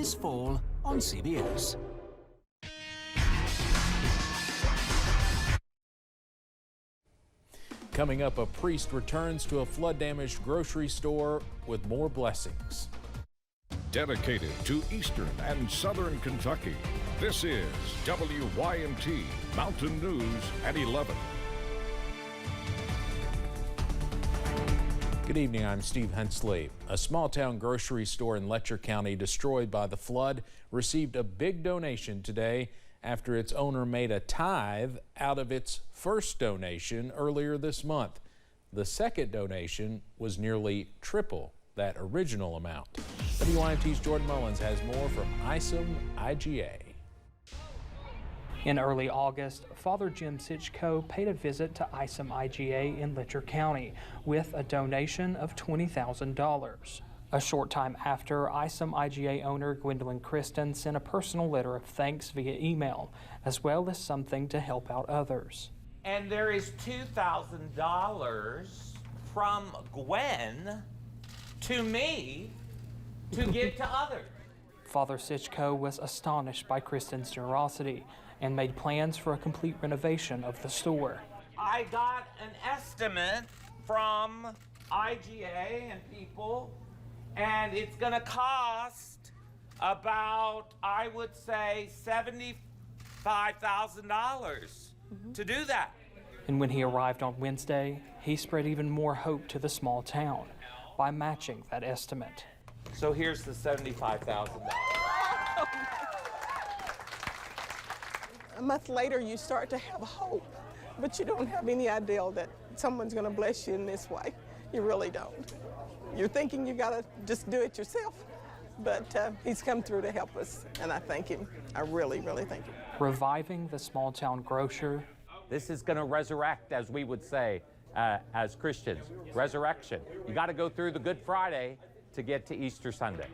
this fall on CBS. Coming up, a priest returns to a flood-damaged grocery store with more blessings. Dedicated to Eastern and Southern Kentucky, this is WYMT Mountain News at 11. Good evening, I'm Steve Hensley. A small-town grocery store in Letcher County destroyed by the flood received a big donation today after its owner made a tithe out of its first donation earlier this month. The second donation was nearly triple that original amount. WYMT's Jordan Mullins has more from ISOM IGA. In early August, Father Jim Sitchko paid a visit to ISOM IGA in Letcher County with a donation of $20,000. A short time after, ISOM IGA owner Gwendolyn Kristen sent a personal letter of thanks via email, as well as something to help out others. And there is $2,000 from Gwen to me to give to others. Father Sitchko was astonished by Kristen's generosity and made plans for a complete renovation of the store. I got an estimate from IGA and people, and it's gonna cost about, I would say, $75,000 to do that. And when he arrived on Wednesday, he spread even more hope to the small town by matching that estimate. So here's the $75,000. A month later, you start to have hope, but you don't have any idea that someone's going to bless you in this way. You really don't. You're thinking you got to just do it yourself, but he's come through to help us, and I thank him. I really, really thank him. Reviving the small-town grocer. This is going to resurrect, as we would say as Christians, resurrection. You got to go through the Good Friday to get to Easter Sunday.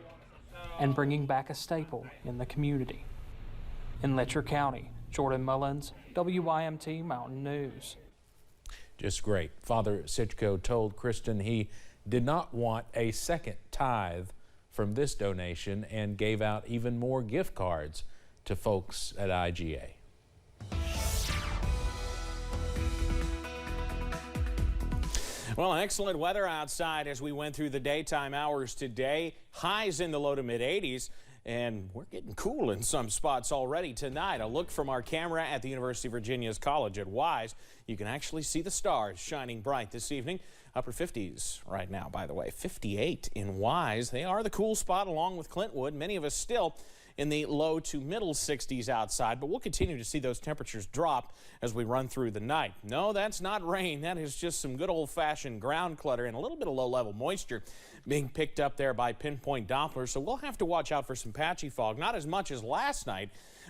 And bringing back a staple in the community. In Letcher County, Jordan Mullins, WYMT Mountain News. Just great. Father Sitchko told Kristen he did not want a second tithe from this donation and gave out even more gift cards to folks at IGA. Well, excellent weather outside as we went through the daytime hours today. Highs in the low to mid 80s. And we're getting cool in some spots already tonight. A look from our camera at the University of Virginia's College at Wise. You can actually see the stars shining bright this evening. Upper 50s right now, by the way. 58 in Wise. They are the cool spot along with Clintwood. Many of us still in the low to middle 60s outside, but we'll continue to see those temperatures drop as we run through the night. No, that's not rain. That is just some good old-fashioned ground clutter and a little bit of low-level moisture being picked up there by pinpoint Doppler, so we'll have to watch out for some patchy fog. Not as much as last night,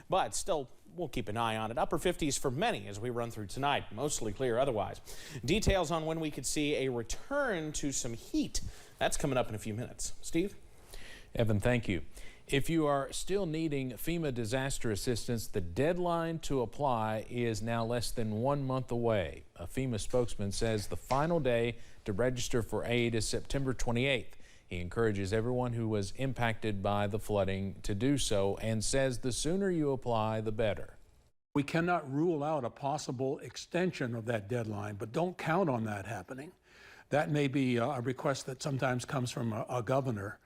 but still we'll keep an eye on it. Upper 50s for many as we run through tonight. Mostly clear otherwise. Details on when we could see a return to some heat. That's coming up in a few minutes. Steve? Evan, thank you. If you are still needing FEMA disaster assistance, the deadline to apply is now less than 1 month away. A FEMA spokesman says the final day to register for aid is September 28th. He encourages everyone who was impacted by the flooding to do so and says the sooner you apply, the better. We cannot rule out a possible extension of that deadline, but don't count on that happening. That may be a request that sometimes comes from a governor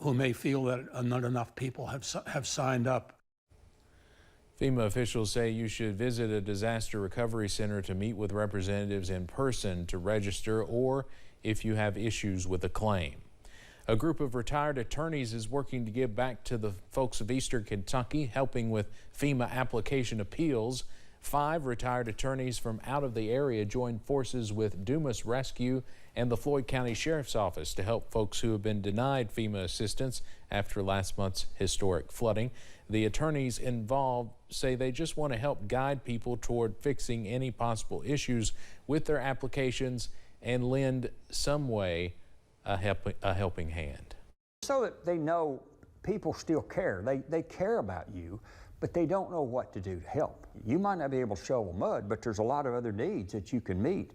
who may feel that not enough people have signed up. FEMA officials say you should visit a disaster recovery center to meet with representatives in person to register or if you have issues with a claim. A group of retired attorneys is working to give back to the folks of Eastern Kentucky, helping with FEMA application appeals. 5 retired attorneys from out of the area joined forces with Dumas Rescue and the Floyd County Sheriff's Office to help folks who have been denied FEMA assistance after last month's historic flooding. The attorneys involved say they just want to help guide people toward fixing any possible issues with their applications and lend some way a helping hand. So that they know people still care. They care about you, but they don't know what to do to help. You might not be able to shovel mud, but there's a lot of other needs that you can meet.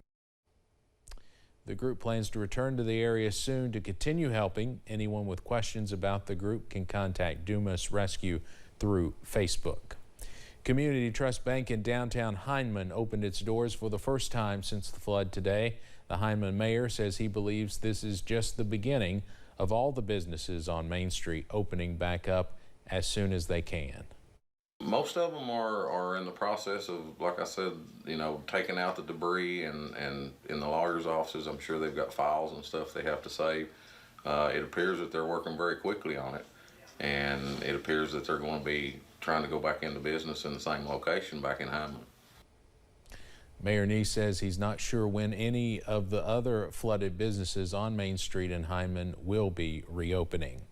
The group plans to return to the area soon to continue helping. Anyone with questions about the group can contact Dumas Rescue through Facebook. Community Trust Bank in downtown Hindman opened its doors for the first time since the flood today. The Hindman mayor says he believes this is just the beginning of all the businesses on Main Street opening back up as soon as they can. Most of them are in the process of, like I said, taking out the debris, and in the lawyer's offices, I'm sure they've got files and stuff they have to save. It appears that they're working very quickly on it, and it appears that they're going to be trying to go back into business in the same location back in Hyman. Mayor Nee says he's not sure when any of the other flooded businesses on Main Street in Hyman will be reopening.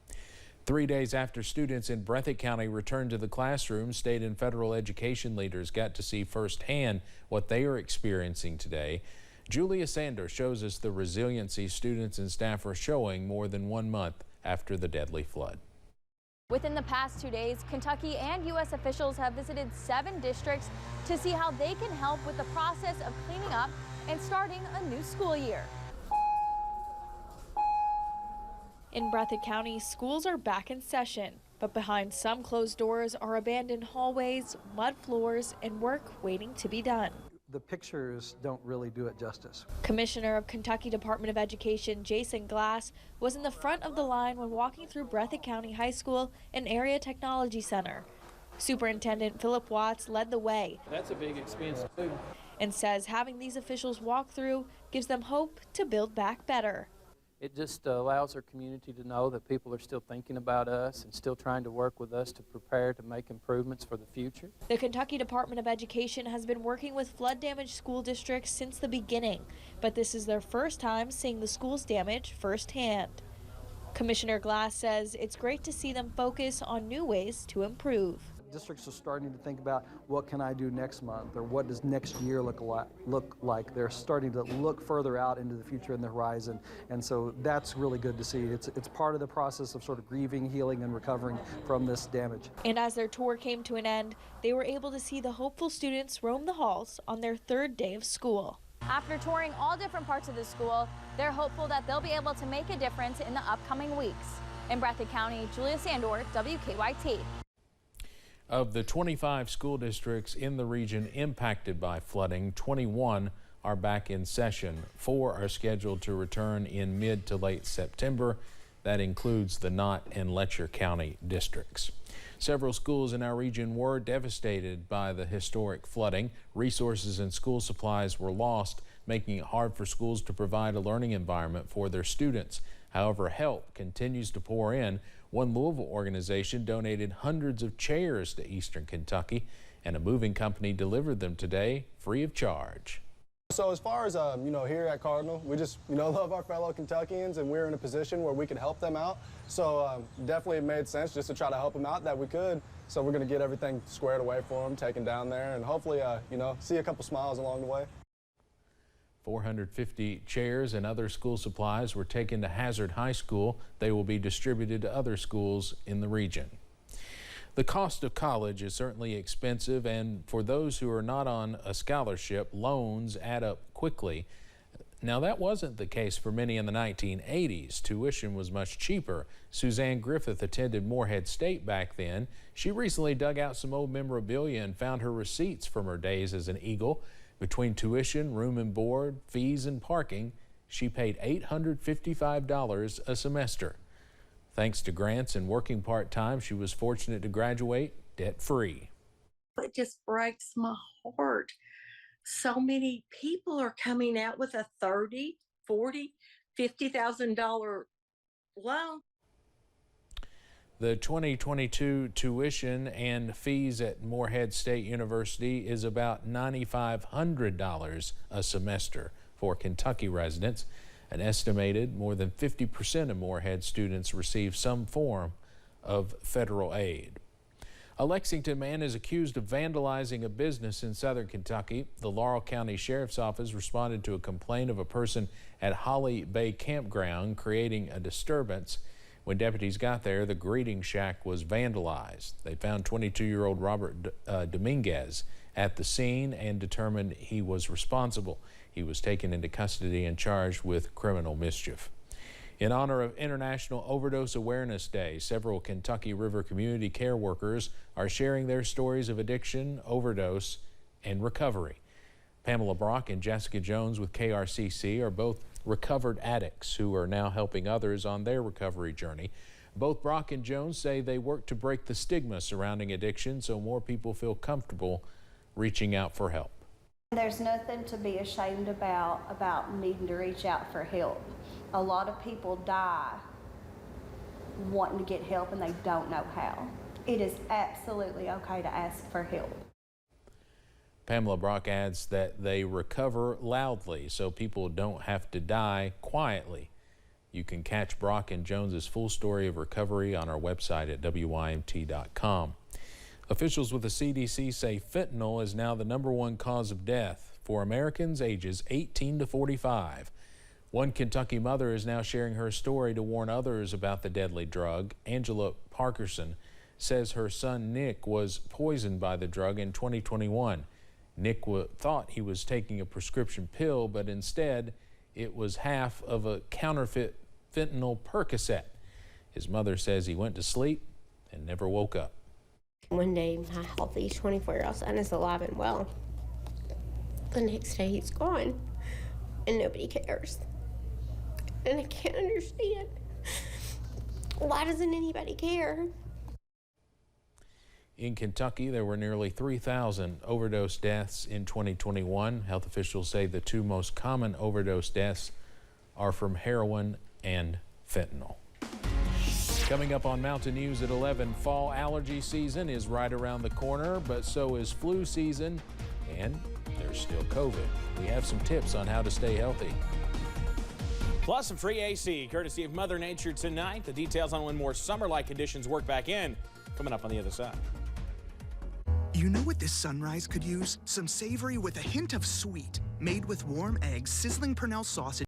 3 days after students in Breathitt County returned to the classroom, state and federal education leaders got to see firsthand what they are experiencing today. Julia Sanders shows us the resiliency students and staff are showing more than 1 month after the deadly flood. Within the past 2 days, Kentucky and U.S. officials have visited 7 districts to see how they can help with the process of cleaning up and starting a new school year. In Breathitt County, schools are back in session, but behind some closed doors are abandoned hallways, mud floors, and work waiting to be done. The pictures don't really do it justice. Commissioner of Kentucky Department of Education Jason Glass was in the front of the line when walking through Breathitt County High School and Area Technology Center. Superintendent Philip Watts led the way. That's a big expense too. And says having these officials walk through gives them hope to build back better. It just allows our community to know that people are still thinking about us and still trying to work with us to prepare to make improvements for the future. The Kentucky Department of Education has been working with flood-damaged school districts since the beginning, but this is their first time seeing the school's damage firsthand. Commissioner Glass says it's great to see them focus on new ways to improve. Districts are starting to think about what can I do next month, or what does next year look like. They're starting to look further out into the future in the horizon, and so that's really good to see. It's part of the process of sort of grieving, healing, and recovering from this damage. And as their tour came to an end, they were able to see the hopeful students roam the halls on their 3rd day of school. After touring all different parts of the school, they're hopeful that they'll be able to make a difference in the upcoming weeks. In Breathitt County, Julia Sandor, WKYT. Of the 25 school districts in the region impacted by flooding, 21 are back in session. 4 are scheduled to return in mid to late September. That includes the Knott and Letcher County districts. Several schools in our region were devastated by the historic flooding. Resources and school supplies were lost, making it hard for schools to provide a learning environment for their students. However, help continues to pour in. One Louisville organization donated hundreds of chairs to Eastern Kentucky, and a moving company delivered them today free of charge. So as far as, here at Cardinal, we just, love our fellow Kentuckians, and we're in a position where we could help them out. So definitely it made sense just to try to help them out that we could. So we're going to get everything squared away for them, taken down there, and hopefully, see a couple smiles along the way. 450 chairs and other school supplies were taken to Hazard High School. They will be distributed to other schools in the region. The cost of college is certainly expensive, and for those who are not on a scholarship, loans add up quickly. Now, that wasn't the case for many in the 1980s. Tuition was much cheaper. Suzanne Griffith attended Morehead State back then. She recently dug out some old memorabilia and found her receipts from her days as an Eagle. Between tuition, room and board, fees, and parking, she paid $855 a semester. Thanks to grants and working part-time, she was fortunate to graduate debt-free. It just breaks my heart. So many people are coming out with a $30,000, $40,000, $50,000 loan. The 2022 tuition and fees at Morehead State University is about $9,500 a semester for Kentucky residents. An estimated more than 50% of Morehead students receive some form of federal aid. A Lexington man is accused of vandalizing a business in southern Kentucky. The Laurel County Sheriff's Office responded to a complaint of a person at Holly Bay Campground creating a disturbance. When deputies got there, the greeting shack was vandalized. They found 22-year-old Robert Dominguez at the scene and determined he was responsible. He was taken into custody and charged with criminal mischief. In honor of International Overdose Awareness Day, several Kentucky River community care workers are sharing their stories of addiction, overdose, and recovery. Pamela Brock and Jessica Jones with KRCC are both recovered addicts who are now helping others on their recovery journey. Both Brock and Jones say they work to break the stigma surrounding addiction so more people feel comfortable reaching out for help. There's nothing to be ashamed about needing to reach out for help. A lot of people die wanting to get help and they don't know how. It is absolutely okay to ask for help. Pamela Brock adds that they recover loudly so people don't have to die quietly. You can catch Brock and Jones's full story of recovery on our website at WYMT.com. Officials with the CDC say fentanyl is now the #1 cause of death for Americans ages 18 to 45. One Kentucky mother is now sharing her story to warn others about the deadly drug. Angela Parkerson says her son Nick was poisoned by the drug in 2021. Nick thought he was taking a prescription pill, but instead it was half of a counterfeit fentanyl Percocet. His mother says he went to sleep and never woke up. One day, my healthy 24-year-old son is alive and well. The next day, he's gone, and nobody cares. And I can't understand. Why doesn't anybody care? In Kentucky, there were nearly 3,000 overdose deaths in 2021. Health officials say the two most common overdose deaths are from heroin and fentanyl. Coming up on Mountain News at 11, fall allergy season is right around the corner, but so is flu season, and there's still COVID. We have some tips on how to stay healthy. Plus some free AC, courtesy of Mother Nature tonight. The details on when more summer-like conditions work back in, coming up on the other side. You know what this sunrise could use? Some savory with a hint of sweet. Made with warm eggs, sizzling Pernell sausage,